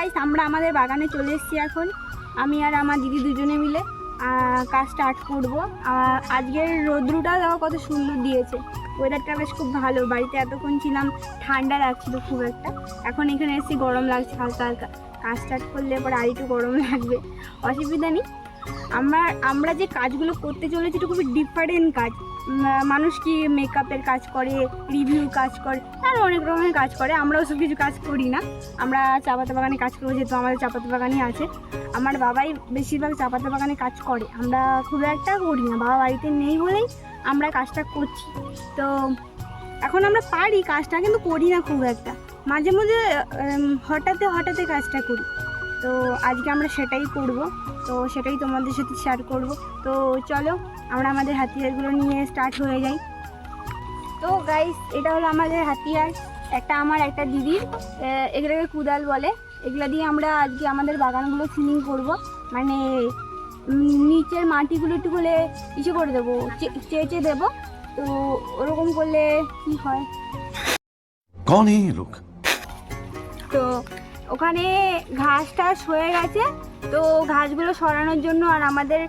Guys আমরা আমাদের বাগানে চলে এসেছি এখন। আমি আর আমার দিদি দুজনে মিলে কাজ স্টার্ট করবো। আজকের রৌদ্রটা দেখো কত সুন্দর দিয়েছে, ওয়েদারটা বেশ খুব ভালো। বাড়িতে এতক্ষণ ছিলাম ঠান্ডা লাগছিল খুব একটা, এখন এখানে এসেছি গরম লাগছে হালকা হালকা। কাজ স্টার্ট করলে এবার আর একটু গরম লাগবে, অসুবিধা নেই। আমরা যে কাজগুলো করতে চলেছি এটা খুবই ডিফারেন্ট কাজ। মানুষ কি মেকআপের কাজ করে, রিভিউ কাজ করে, আর অনেক রকমের কাজ করে। আমরাও সব কিছু কাজ করি না, আমরা চা পাতা বাগানে কাজ করবো, যেহেতু আমাদের চা পাতা বাগানই আছে। আমার বাবাই বেশিরভাগ চা পাতা বাগানে কাজ করে, আমরা খুব একটা করি না। বাবা বাড়িতে নেই বলেই আমরা কাজটা করছি। তো এখন আমরা পারি কাজটা, কিন্তু করি না খুব একটা। মাঝে মাঝে হঠাৎ কাজটা করি। তো আজকে আমরা সেটাই করব, তো সেটাই তোমাদের সাথে শেয়ার করব। তো চলো আমরা আমাদের হাতিয়ারগুলো নিয়ে স্টার্ট হয়ে যাই। তো গাইস এটা হলো আমাদের হাতিয়ার, একটা আমার একটা দিদির। এগুলোকে কুদাল বলে। এগুলো দিয়ে আমরা আজকে আমাদের বাগানগুলো সিলিং করব, মানে নিচের মাটিগুলো একটু করে ইসে করে দেবো, চেঁচে দেবো। তো ওরকম করলে কি হয়, कौन है ये लोग? তো ওখানে ঘাস টাস হয়ে গেছে, তো ঘাসগুলো সরানোর জন্য, আর আমাদের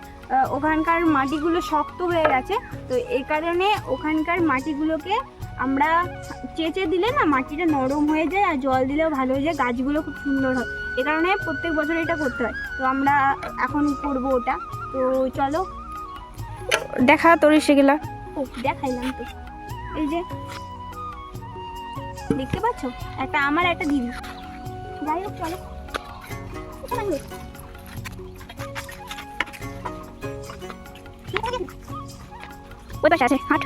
ওখানকার মাটিগুলো শক্ত হয়ে গেছে, তো এই কারণে ওখানকার মাটিগুলোকে আমরা চেঁচে দিলে না মাটিটা নরম হয়ে যায়, আর জল দিলেও ভালো হয়ে যায়, গাছগুলো খুব সুন্দর হয়। এ কারণে প্রত্যেক বছর এটা করতে হয়। তো আমরা এখন করব ওটা। তো চলো দেখা তোর সেগুলা। ও দেখাইলাম তো, এই যে দেখতে পাচ্ছ, একটা আমার একটা দিদি। যাই হোক চলো, ওই পাশে আছে হাট।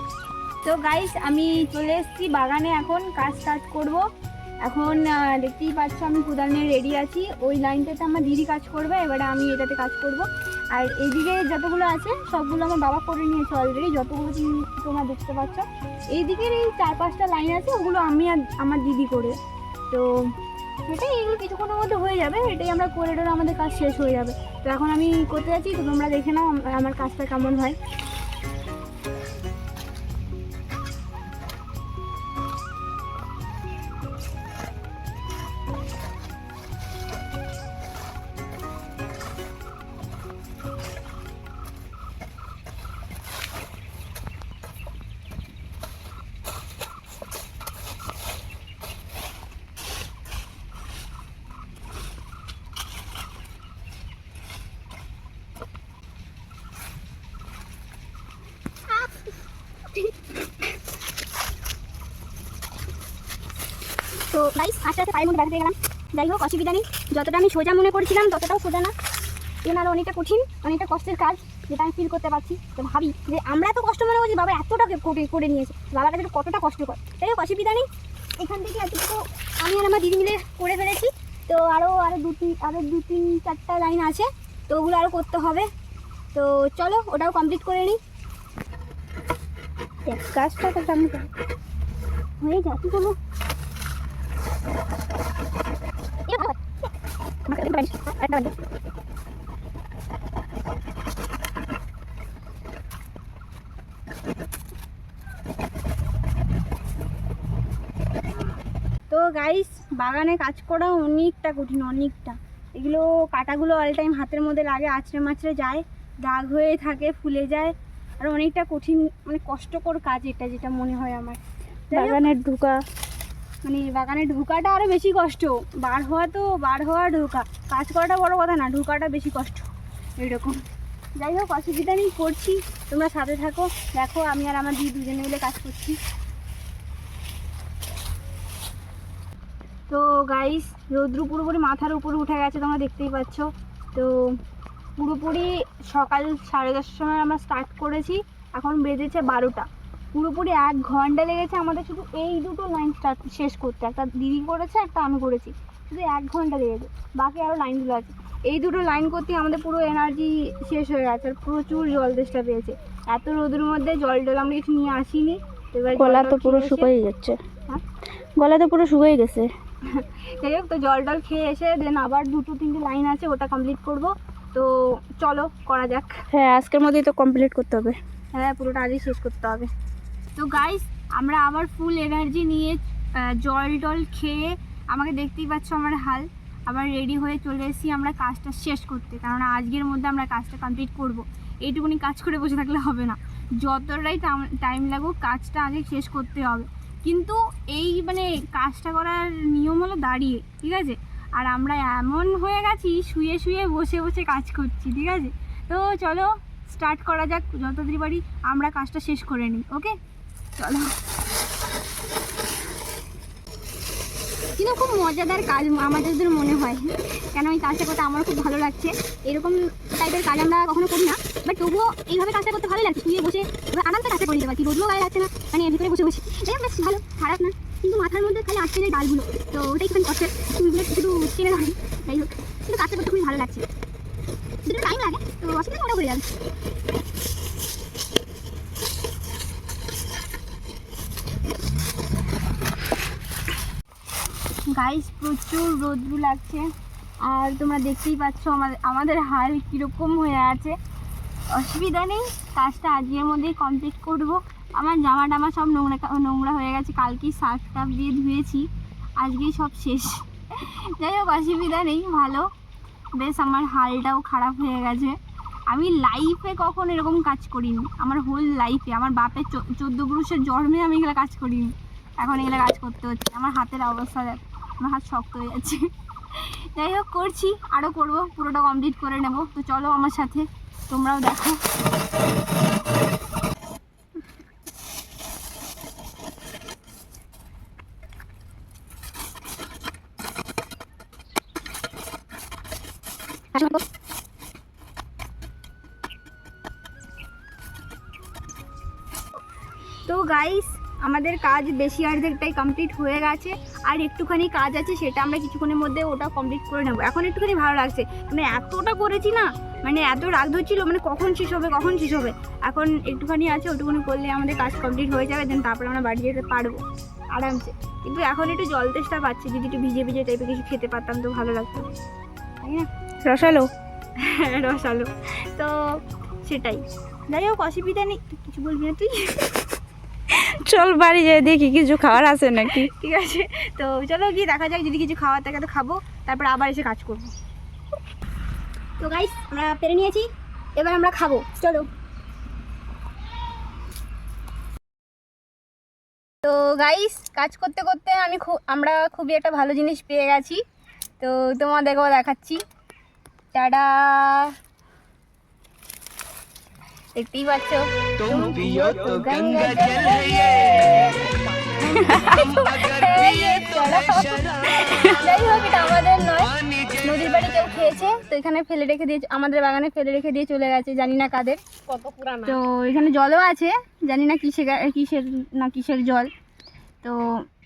তো গাইস আমি চলে এসেছি বাগানে, এখন কাজ স্টার্ট করব। এখন দেখতেই পাচ্ছ আমি কোদাল নিয়ে রেডি আছি। ওই লাইনটাতে আমার দিদি কাজ করবে, এবারে আমি এটাতে কাজ করব। আর এইদিকে যতগুলো আছে সবগুলো আমার বাবা করে নিয়েছে অলরেডি, যতগুলো তোমরা দেখতে পাচ্ছ। এইদিকের এই 4-5টা লাইন আছে, ওগুলো আমি আর আমার দিদি করে। তো এটাই, এগুলো কিছুক্ষণের মধ্যে হয়ে যাবে, এটাই আমরা করে ডোরে আমাদের কাজ শেষ হয়ে যাবে। তো এখন আমি করতে যাচ্ছি, তো তোমরা দেখে নাও আমার কাজটা কেমন হয়। তো গাইস আস্তে আস্তে পায়ের মধ্যে ব্যথা পেয়ে গেলাম। যাই হোক অসুবিধা নেই, যতটা আমি সোজা মনে করেছিলাম ততটাও সোজা না, এনার অনেকটা কঠিন, অনেকটা কষ্টের কাজ, যেটা আমি ফিল করতে পারছি। তো ভাবি যে আমরা তো কষ্ট মনে করছি, বাবা এতটা করে নিয়েছে, বাবার কাছে কতটা কষ্টকর। যাই হোক অসুবিধা নেই, এখান থেকে এতটুকু আমি আর আমার দিদি মিলে করে ফেলেছি। তো আরও দু তিন চারটা লাইন আছে, তো ওগুলো আরও করতে হবে। তো চলো ওটাও কমপ্লিট করে নিই। কাজটা তো আমি হয়ে যা, কী করবো। তো গাইস বাগানে কাজ করা অনেকটা কঠিন, অনেকটা। এগুলো কাটাগুলো অল টাইম হাতের মধ্যে লাগে, আছড়ে মাছড়ে যায়, দাগ হয়ে থাকে, ফুলে যায়, আর অনেকটা কঠিন, মানে কষ্টকর কাজ এটা, যেটা মনে হয় আমার। বাগানের ঢোকা, মানে বাগানের ঢোকাটা আরও বেশি কষ্ট। বার হওয়া ঢোকা, কাজ করাটা বড় কথা না, ঢোকাটা বেশি কষ্ট এইরকম। যাই হোক অসুবিধা নেই, করছি, তোমরা সাথে থাকো, দেখো আমি আর আমার দিদি দুজনে মিলে কাজ করছি। তো গাইস রৌদ্র পুরোপুরি মাথার উপরে উঠে গেছে, তোমরা দেখতেই পাচ্ছ। তো পুরোপুরি সকাল 10:30টার সময় আমরা স্টার্ট করেছি, এখন বেজেছে 12টা। পুরোপুরি 1 ঘন্টা লেগেছে আমাদের শুধু এই দুটো লাইন শেষ করতে। একটা দিদি করেছে, একটা আমি করেছি, শুধু 1 ঘন্টা লেগেছে, বাকি আরও লাইনগুলো আছে। এই দুটো লাইন করতে আমাদের পুরো এনার্জি শেষ হয়ে গেছে, আর প্রচুর জল তেষ্টা পেয়েছে। এত রোদের মধ্যে জল আমরা কিছু নিয়ে আসিনি। এবার গলা তো পুরো শুকিয়ে যাচ্ছে, হ্যাঁ গলা তো পুরো শুকিয়ে গেছে। যাই হোক, তো জল খেয়ে এসে দেন আবার 2-3টে লাইন আছে, ওটা কমপ্লিট করব। তো চলো করা যাক। হ্যাঁ আজকের মধ্যেই তো কমপ্লিট করতে হবে, হ্যাঁ পুরোটা আজই শেষ করতে হবে। তো গাইস আমরা আবার ফুল এনার্জি নিয়ে জল খেয়ে, আমাকে দেখতেই পাচ্ছ আমার হাল, আবার রেডি হয়ে চলে এসেছি আমরা কাজটা শেষ করতে, কারণ আজকের মধ্যে আমরা কাজটা কমপ্লিট করব। এইটুকুনি কাজ করে বসে থাকলে হবে না, যতটাই টাইম লাগুক কাজটা আগে শেষ করতে হবে। কিন্তু এই মানে কাজটা করার নিয়ম হলো দাঁড়িয়ে, ঠিক আছে? আর আমরা এমন হয়ে গেছি শুয়ে শুয়ে বসে বসে কাজ করছি, ঠিক আছে? তো চলো স্টার্ট করা যাক, যত তাড়াতাড়ি পারি আমরা কাজটা শেষ করে নিই। ওকে চলো। কিন্তু খুব মজাদার কাজ আমাদের যদি মনে হয়, কেন এই কাজটা করতে আমার খুব ভালো লাগছে। এরকম টাইপের কাজ আমরা কখনো করি না, বাট তবুও এইভাবে কাজটা করতে ভালো লাগছে। শুয়ে বসে আরামসে কাজটা করে নিতে পারছি, রোদও গায়ে লাগছে না, মানে ভিতরে বসে বসে বেশ ভালো, খারাপ না। কিন্তু মাথার মধ্যে খালি আসছে যে ডালগুলো, তো ওটাই একটু কষ্ট, চুলগুলো শুধু টেনে ধরে, যাই হোক। কিন্তু কাজটা করতে খুবই ভালো লাগছে, শুধু টাইম লাগে, তো অসুবিধা ওটা হয়ে যাবে। গাইস প্রচুর রোদ্রু লাগছে, আর তোমরা দেখতেই পাচ্ছ আমাদের হাল কীরকম হয়ে আছে। অসুবিধা নেই, কাজটা আজকের মধ্যেই কমপ্লিট করব। আমার জামা টামা সব নোংরা হয়ে গেছে, কালকেই সার্ফ টাফ দিয়ে ধুয়েছি, আজকেই সব শেষ। যাই হোক অসুবিধা নেই, ভালো বেশ। আমার হালটাও খারাপ হয়ে গেছে, আমি লাইফে কখনো এরকম কাজ করিনি, আমার হোল লাইফে। আমার বাপের 14 পুরুষের জন্মে আমি এগুলো কাজ করিনি, এখন এগুলো কাজ করতে হচ্ছে। আমার হাতের অবস্থা দেখ, আমার হাত শক্ত হয়ে যাচ্ছে। যাই হোক করছি, আরও করবো, পুরোটা কমপ্লিট করে নেব। তো চলো আমার সাথে, তোমরাও দেখো। তো গাইস আমাদের কাজ বেশি অর্ধেকটাই কমপ্লিট হয়ে গেছে, আর একটুখানি কাজ আছে, সেটা আমরা কিছুক্ষণের মধ্যে ওটা কমপ্লিট করে নেবো। এখন একটুখানি ভালো লাগছে, মানে এতটা করেছি না, মানে এত রাগ ধরছিল, মানে কখন শেষ হবে কখন শেষ হবে। এখন একটুখানি আছে, ওটুকুনি করলে আমাদের কাজ কমপ্লিট হয়ে যাবে, দেন তারপরে আমরা বাড়ি যেতে পারবো আরামসে। কিন্তু এখন একটু জল তেষ্টা পাচ্ছি, যদি একটু ভিজে ভিজে টাইপের কিছু খেতে পারতাম তো ভালো লাগতো, তাই না? রসালো। রসালো, তো সেটাই। যাই হোক অসুবিধা নেই, তুই কিছু বলবি না তুই? চল বাড়ি যাই দেখি কিছু খাওয়ার আছে নাকি। ঠিক আছে, তো চলো গিয়ে দেখা যাক, যদি কিছু খাওয়ার থাকে তো খাবো, তারপর আবার এসে কাজ করবো। তো গাইস আমরা পেরে নিয়েছি, এবার আমরা খাবো, চলো। তো গাইস কাজ করতে করতে আমরা খুবই একটা ভালো জিনিস পেয়ে গেছি, তো তোমাদেরকেও দেখাচ্ছি। টাডা, দেখতেই পাচ্ছ, तुम पियो तो गंगा जल है। যাই হোক এটা আমাদের নয়, নদীর বাড়ি কেউ খেয়েছে, তো এখানে ফেলে রেখে দিয়ে, আমাদের বাগানে ফেলে রেখে দিয়ে চলে গেছে, জানি না কাদের। কত পুরানা। তো এখানে জলও আছে, জানি না কিসের জল, তো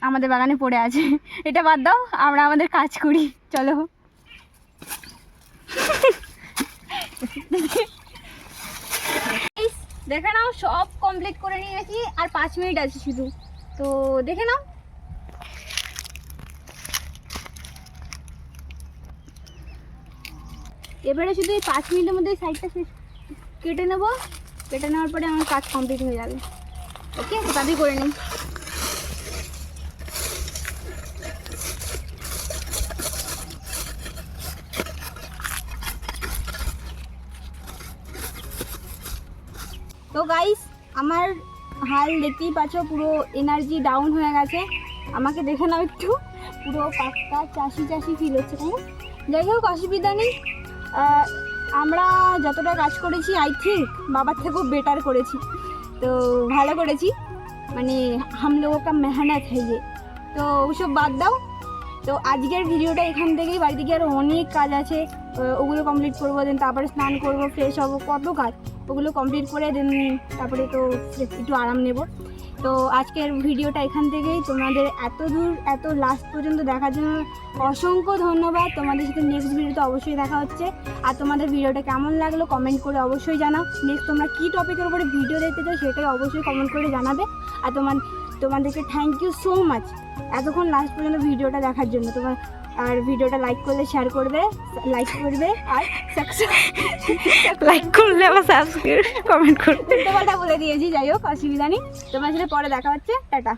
আমাদের বাগানে পড়ে আছে। এটা বাদ দাও, আমরা আমাদের কাজ করি, চলো। দেখে নাও সব কমপ্লিট করে নিয়েছি, আর 5 মিনিট আছে শুধু, তো দেখে নাও। এবারে শুধু এই 5 মিনিটের মধ্যে সাইডটা কেটে নেবো, কেটে নেওয়ার পরে আমার কাজ কমপ্লিট হয়ে যাবে। ওকে, তো তাদের করে নিই। তো গাইস আমার হাল দেখতেই পাচ্ছ, পুরো এনার্জি ডাউন হয়ে গেছে, আমাকে দেখে নাও একটু, পুরো পাক্কা চাষি ফিল হচ্ছে, তাই না? যাই হোক অসুবিধা নেই, আমরা যতটা কাজ করেছি আই থিঙ্ক বাবার থেকেও বেটার করেছি, তো ভালো করেছি, মানে হাম লোগো কা মেহনত है ये। তো ওসব বাদ দাও, তো আজকের ভিডিওটা এখান থেকেই, বাড়িতে গিয়ে আরও অনেক কাজ আছে, ওগুলো কমপ্লিট করবো, দেন তারপরে স্নান করবো, ফ্রেশ হবো, কত কাজ, ওগুলো কমপ্লিট করে দেন তারপরে তো একটু আরাম নেব। তো আজকের ভিডিওটা এখান থেকেই, তোমাদের এত দূর এত লাস্ট পর্যন্ত দেখার জন্য অসংখ্য ধন্যবাদ। তোমাদের সাথে নেক্সট ভিডিওতে অবশ্যই দেখা হচ্ছে, আর তোমাদের ভিডিওটা কেমন লাগলো কমেন্ট করে অবশ্যই জানাও। নেক্সট তোমরা কী টপিকের উপরে ভিডিও দেখতে চাও সেটাই অবশ্যই কমেন্ট করে জানাবে। আর তোমাদেরকে থ্যাংক ইউ সো মাচ এতক্ষণ লাস্ট পর্যন্ত ভিডিওটা দেখার জন্য। আর ভিডিওটা লাইক করলে শেয়ার করবে, আর লাইক করলে আবার সাবস্ক্রাইব কমেন্ট করবে। উল্টোপাল্টা বলে দিয়েছি, যাই হোক অসুবিধা নেই, তোমার সাথে পরে দেখা হচ্ছে, টাটা।